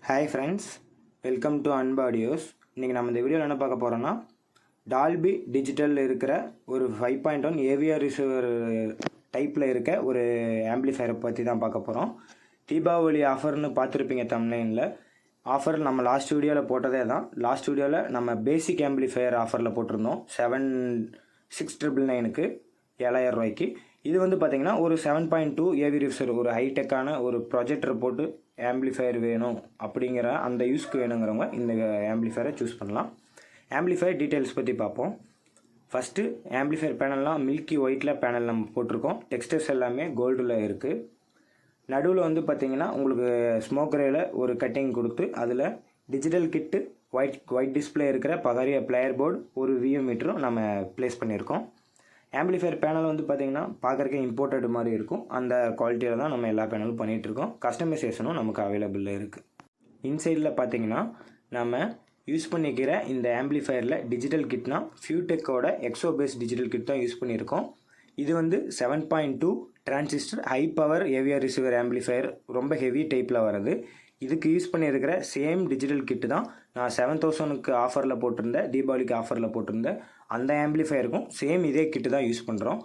Hi friends, welcome to அன்பு audios. இன்றைக்கி நம்ம இந்த வீடியோவில் என்ன பார்க்க போகிறோன்னா, டால்பி டிஜிட்டலில் இருக்கிற ஒரு 5.1 ஏவிஆர் ரிசீவர் டைப்பில் இருக்க ஒரு ஆம்பிளிஃபயரை பற்றி தான் பார்க்க போகிறோம். தீபாவளி ஆஃபர்னு பார்த்துருப்பீங்க தம்ப்நெயிலில். ஆஃபர் நம்ம லாஸ்ட் வீடியோவில் போட்டதே தான். லாஸ்ட் வீடியோவில் நம்ம பேசிக் ஆம்பிளிஃபயர் ஆஃபரில் போட்டிருந்தோம் 7,699க்கு 7,000 ரூபாய்க்கு. இது வந்து பார்த்திங்கன்னா ஒரு 7.2 ஏவி ரிசீவர், ஒரு ஹைடெக்கான ஒரு ப்ரொஜெக்டர் போட்டு ஆம்பிளிஃபயர் வேணும் அப்படிங்கிற அந்த யூஸ்க்கு வேணுங்கிறவங்க இந்த ஆம்பிளிஃபயரை சூஸ் பண்ணலாம். ஆம்பிளிஃபயர் டீட்டெயில்ஸ் பற்றி பார்ப்போம். ஃபஸ்ட்டு ஆம்பிளிஃபயர் பேனல்லாம் மில்கி ஒயிட்டில் பேனல் நம்ம போட்டிருக்கோம். டெக்ஸ்டர்ஸ் எல்லாமே கோல்டில் இருக்குது. நடுவில் வந்து பார்த்திங்கன்னா உங்களுக்கு ஸ்மோக் ரேயில் ஒரு கட்டிங் கொடுத்து அதில் டிஜிட்டல் கிட்டு ஒயிட் டிஸ்பிளே இருக்கிற பகரிய பிளேயர் போர்டு ஒரு வியூ மீட்டரும் நம்ம ப்ளேஸ் பண்ணியிருக்கோம். ஆம்பிளிஃபயர் பேனல் வந்து பார்த்திங்கன்னா பார்க்குறக்கே இம்போர்ட்டட் மாதிரி இருக்கும். அந்த குவாலிட்டியில் தான் நம்ம எல்லா பேனலும் பண்ணிகிட்ருக்கோம். கஸ்டமைசேஷனும் நமக்கு அவைலபிளில் இருக்குது. இன்சைடில் பார்த்திங்கன்னா நம்ம யூஸ் பண்ணிக்கிற இந்த ஆம்பிளிஃபயரில் டிஜிட்டல் கிட்னா ஃபியூடெக்கோட எக்ஸோ பேஸ் டிஜிட்டல் கிட் தான் யூஸ் பண்ணியிருக்கோம். இது வந்து 7.2 transistor high power AVR receiver amplifier, ரொம்ப ஹெவி டைப்பில் வருது. இதுக்கு யூஸ் பண்ணியிருக்கிற சேம் டிஜிட்டல் கிட்டு தான் நான் 7,000க்கு ஆஃபரில் போட்டிருந்தேன், தீபாவளிக்கு ஆஃபரில் போட்டிருந்தேன். அந்த ஆம்பிளிஃபயருக்கும் சேம் இதே கிட்டு தான் யூஸ் பண்ணுறோம்.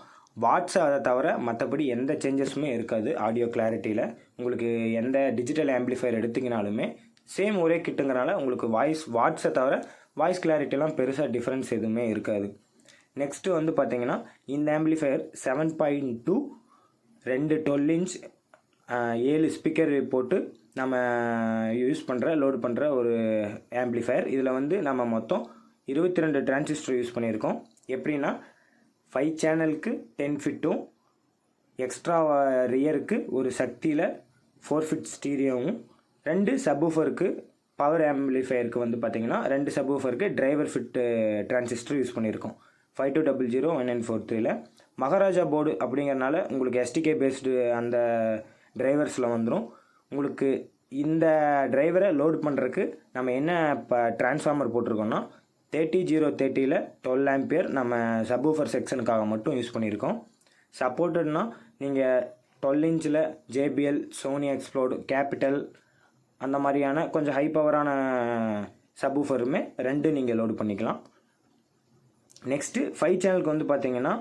வாட்ஸ் அதை தவிர மற்றபடி எந்த சேஞ்சஸுமே இருக்காது. ஆடியோ கிளாரிட்டியில் உங்களுக்கு எந்த டிஜிட்டல் ஆம்பிளிஃபயர் எடுத்திங்கனாலுமே சேம் ஒரே கிட்டுங்கிறனால உங்களுக்கு வாட்ஸை தவிர வாய்ஸ் கிளாரிட்டிலாம் பெருசாக டிஃப்ரென்ஸ் எதுவுமே இருக்காது. நெக்ஸ்ட்டு வந்து பார்த்திங்கன்னா இந்த ஆம்பிளிஃபயர் 7.2 2 12 இன்ச் 7 ஸ்பீக்கர் போட்டு நம்ம யூஸ் பண்ணுற லோடு பண்ணுற ஒரு ஆம்பிளிஃபயர். இதில் வந்து நம்ம மொத்தம் 22 டிரான்சிஸ்டர் யூஸ் பண்ணியிருக்கோம். எப்படின்னா 5 சேனலுக்கு 10 ஃபிட்டும், எக்ஸ்ட்ரா ரியருக்கு ஒரு சக்தியில் 4 ஃபிட் ஸ்டீரியோவும், 2 சப்வூஃபருக்கு பவர் ஆம்பிளிஃபயருக்கு வந்து பார்த்திங்கன்னா 2 சப்வூஃபருக்கு டிரைவர் ஃபிட் டிரான்சிஸ்டர் யூஸ் பண்ணியிருக்கோம். 5200 1943ல் மகாராஜா போர்டு அப்படிங்கிறனால உங்களுக்கு எஸ்டிகே பேஸ்டு அந்த டிரைவர்ஸில் வந்துடும். உங்களுக்கு இந்த டிரைவரை லோடு பண்ணுறதுக்கு நம்ம என்ன இப்போ டிரான்ஸ்ஃபார்மர் போட்டிருக்கோம்னா 30030ல் 12 ஆம்பியர் நம்ம சப்வூஃபர் செக்ஷனுக்காக மட்டும் யூஸ் பண்ணியிருக்கோம். சப்போர்ட்டட்னா நீங்கள் 12 இன்ச்சில் ஜேபிஎல், சோனி எக்ஸ்ப்ளோர்டு, கேபிட்டல் அந்த மாதிரியான கொஞ்சம் ஹை பவரான சப்வூஃபருமே 2 நீங்கள் லோடு பண்ணிக்கலாம். நெக்ஸ்ட்டு 5 சேனலுக்கு வந்து பார்த்திங்கன்னா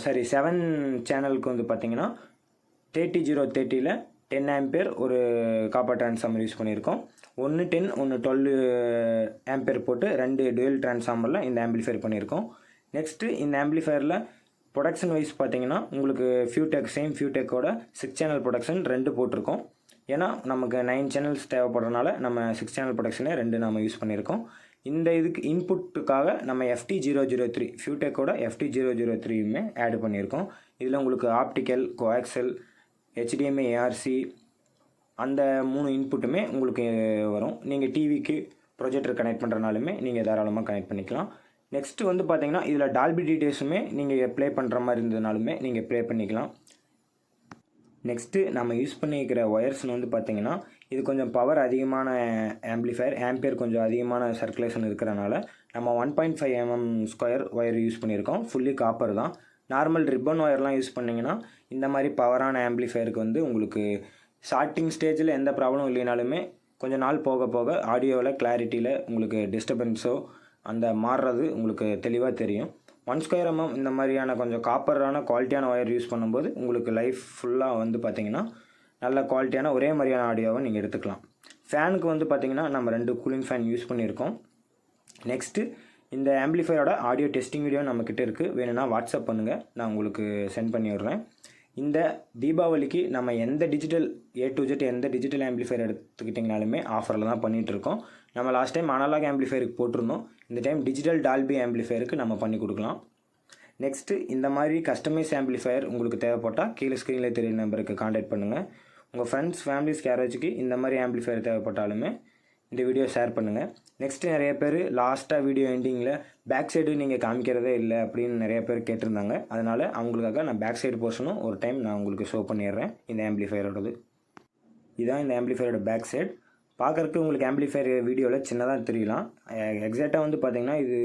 7 சேனலுக்கு வந்து பார்த்திங்கன்னா 30030ல் 10 ஆம்பியர் ஒரு காப்பர் டிரான்ஸ்ஃபார்மர் யூஸ் பண்ணியிருக்கோம். 1 10 1 12 ஆம்பியர் போட்டு 2 டுவெல் டிரான்ஸ்ஃபார்மரில் இந்த ஆம்பிளிஃபயர் பண்ணியிருக்கோம். நெக்ஸ்ட்டு இந்த ஆம்பிளிஃபயரில் ப்ரொடக்ஷன் வைஸ் பார்த்திங்கன்னா உங்களுக்கு சேம் ஃபியூடெக்கோட 6 சேனல் ப்ரொடக்ஷன் 2 போட்டிருக்கோம். ஏன்னா நமக்கு 9 சேனல்ஸ் தேவைப்படுறதுனால நம்ம 6 சேனல் ப்ரொடக்ஷனே 2 நம்ம யூஸ் பண்ணியிருக்கோம். இந்த இதுக்கு இன்புட்டுக்காக நம்ம FT003 ஃபியூடெக்கோட FT003யுமே ஆட் பண்ணியிருக்கோம். இதில் உங்களுக்கு ஆப்டிக்கல், கோஆக்சல், HDMI, ARC அந்த 3 இன்புட்டுமே உங்களுக்கு வரும். நீங்கள் டிவிக்கு ப்ரொஜெக்டர் கனெக்ட் பண்ணுறனாலுமே நீங்கள் தாராளமாக கனெக்ட் பண்ணிக்கலாம். நெக்ஸ்ட்டு வந்து பார்த்திங்கன்னா இதில் டால்பி டீடைல்ஸுமே நீங்கள் ப்ளே பண்ணுற மாதிரி இருந்ததுனாலுமே நீங்கள் ப்ளே பண்ணிக்கலாம். நெக்ஸ்ட்டு நம்ம யூஸ் பண்ணிக்கிற ஒயர்ஸ்னு வந்து பார்த்திங்கன்னா இது கொஞ்சம் பவர் அதிகமான ஆம்பிளிஃபயர், ஆம்பியர் கொஞ்சம் அதிகமான சர்க்குலேஷன் இருக்கிறனால நம்ம 1.5 mm ஸ்கொயர் ஒயர் யூஸ் பண்ணியிருக்கோம். ஃபுல்லி காப்பர் தான். நார்மல் ரிப்பன் ஒயர்லாம் யூஸ் பண்ணிங்கன்னா இந்த மாதிரி பவரான ஆம்பிளிஃபயருக்கு வந்து உங்களுக்கு ஸ்டார்டிங் ஸ்டேஜில் எந்த ப்ராப்ளமும் இல்லைனாலுமே கொஞ்சம் நாள் போக போக ஆடியோவில் கிளாரிட்டியில் உங்களுக்கு டிஸ்டர்பன்ஸோ அந்த மாறுறது உங்களுக்கு தெளிவாக தெரியும். 1 ஸ்கொயர் mm இந்த மாதிரியான கொஞ்சம் காப்பரான குவாலிட்டியான ஒயர் யூஸ் பண்ணும்போது உங்களுக்கு லைஃப் ஃபுல்லாக வந்து பார்த்திங்கன்னா நல்ல குவாலிட்டியான ஒரே மாதிரியான ஆடியோவை நீங்கள் எடுத்துக்கலாம். ஃபேனுக்கு வந்து பார்த்திங்கன்னா நம்ம 2 கூலிங் ஃபேன் யூஸ் பண்ணியிருக்கோம். நெக்ஸ்ட்டு இந்த ஆம்பிளிஃபயரோட ஆடியோ டெஸ்டிங் வீடியோ நம்மக்கிட்ட இருக்குது. வேணும்னா வாட்ஸ்அப் பண்ணுங்கள், நான் உங்களுக்கு சென்ட் பண்ணி விட்றேன். இந்த தீபாவளிக்கு நம்ம எந்த டிஜிட்டல் A to Z எந்த டிஜிட்டல் ஆம்பிளிஃபயர் எடுத்துக்கிட்டிங்கனாலுமே ஆஃபரில் தான் பண்ணிகிட்ருக்கோம். நம்ம லாஸ்ட் டைம் அனலாக் ஆம்பிளிஃபயருக்கு போட்டிருந்தோம். இந்த டைம் டிஜிட்டல் டால்பி ஆம்பிளிஃபயருக்கு நம்ம பண்ணி கொடுக்கலாம். நெக்ஸ்ட்டு இந்த மாதிரி கஸ்டமைஸ் ஆம்பிளிஃபயர் உங்களுக்கு தேவைப்பட்டால் கீழே ஸ்க்ரீனில் தெரிய நம்பருக்கு கான்டாக்ட் பண்ணுங்கள். உங்கள் ஃப்ரெண்ட்ஸ், ஃபேமிலிஸ் யாராச்சுக்கு இந்த மாதிரி ஆம்பிளிஃபயர் தேவைப்பட்டாலுமே இந்த வீடியோ ஷேர் பண்ணுங்கள். நெக்ஸ்ட்டு நிறைய பேர் லாஸ்ட்டாக வீடியோ எண்டிங்கில் பேக் சைடு நீங்கள் காமிக்கிறதே இல்லை அப்படின்னு நிறைய பேர் கேட்டிருந்தாங்க. அதனால் அவங்களுக்காக நான் பேக் சைடு போர்ஷனும் ஒரு டைம் நான் உங்களுக்கு ஷோ பண்ணிடுறேன். இந்த ஆம்பிளிஃபயரோடது இதுதான் இந்த ஆம்பிளிஃபயரோட பேக் சைடு. பார்க்குறதுக்கு உங்களுக்கு ஆம்பிளிஃபயர் வீடியோவில் சின்னதாக தெரியலாம். எக்ஸாக்டாக வந்து பார்த்திங்கன்னா இது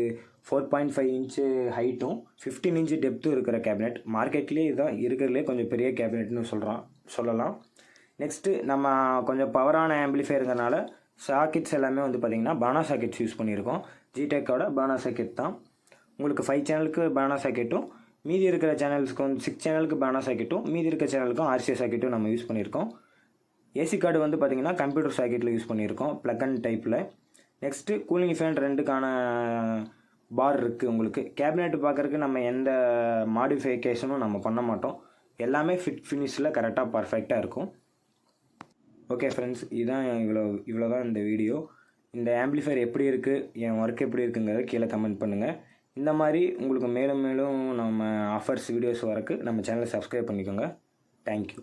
4.5 இன்ச்சு ஹைட்டும் 15 இன்ச்சு டெப்த்தும் இருக்கிற கேபினெட். மார்க்கெட்லேயே இதுதான் இருக்கிறதுலே கொஞ்சம் பெரிய கேபினெட்னு சொல்லலாம். நெக்ஸ்ட்டு நம்ம கொஞ்சம் பவரான ஆம்பிளிஃபையருங்கிறனால சாக்கெட்ஸ் எல்லாமே வந்து பார்த்திங்கன்னா பானா சாக்கெட்ஸ் யூஸ் பண்ணியிருக்கோம். ஜிடெக்கோட பானா சாக்கெட் தான். உங்களுக்கு 5 சேனலுக்கு பானா சாக்கெட்டும், மீதி இருக்கிற சேனல்ஸ்க்கு வந்து 6 சேனலுக்கு பானா சாக்கெட்டும், மீதி இருக்கிற சேனலுக்கும் ஆர்சிஏ சாக்கெட்டும் நம்ம யூஸ் பண்ணியிருக்கோம். ஏசி கார்டு வந்து பார்த்திங்கன்னா கம்ப்யூட்டர் சாக்கெட்டில் யூஸ் பண்ணியிருக்கோம், ப்ளக் அண்ட் டைப்பில். நெக்ஸ்ட்டு கூலிங் ஃபேன் 2க்கான பார் இருக்குது உங்களுக்கு. கேபினெட் பார்க்குறதுக்கு நம்ம எந்த மாடிஃபிகேஷனும் நம்ம பண்ண மாட்டோம். எல்லாமே ஃபினிஷில் கரெக்டாக பர்ஃபெக்டாக இருக்கும். ஓகே ஃப்ரெண்ட்ஸ், இதுதான் இவ்வளோ தான் இந்த வீடியோ. இந்த ஆம்பிளிஃபையர் எப்படி இருக்குது, என் ஒர்க் எப்படி இருக்குங்கிறத கீழே கமெண்ட் பண்ணுங்கள். இந்த மாதிரி உங்களுக்கு மேலும் மேலும் நம்ம ஆஃபர்ஸ் வீடியோஸ் வரக்கு நம்ம சேனலை சப்ஸ்கிரைப் பண்ணிக்கோங்க. தேங்க்யூ.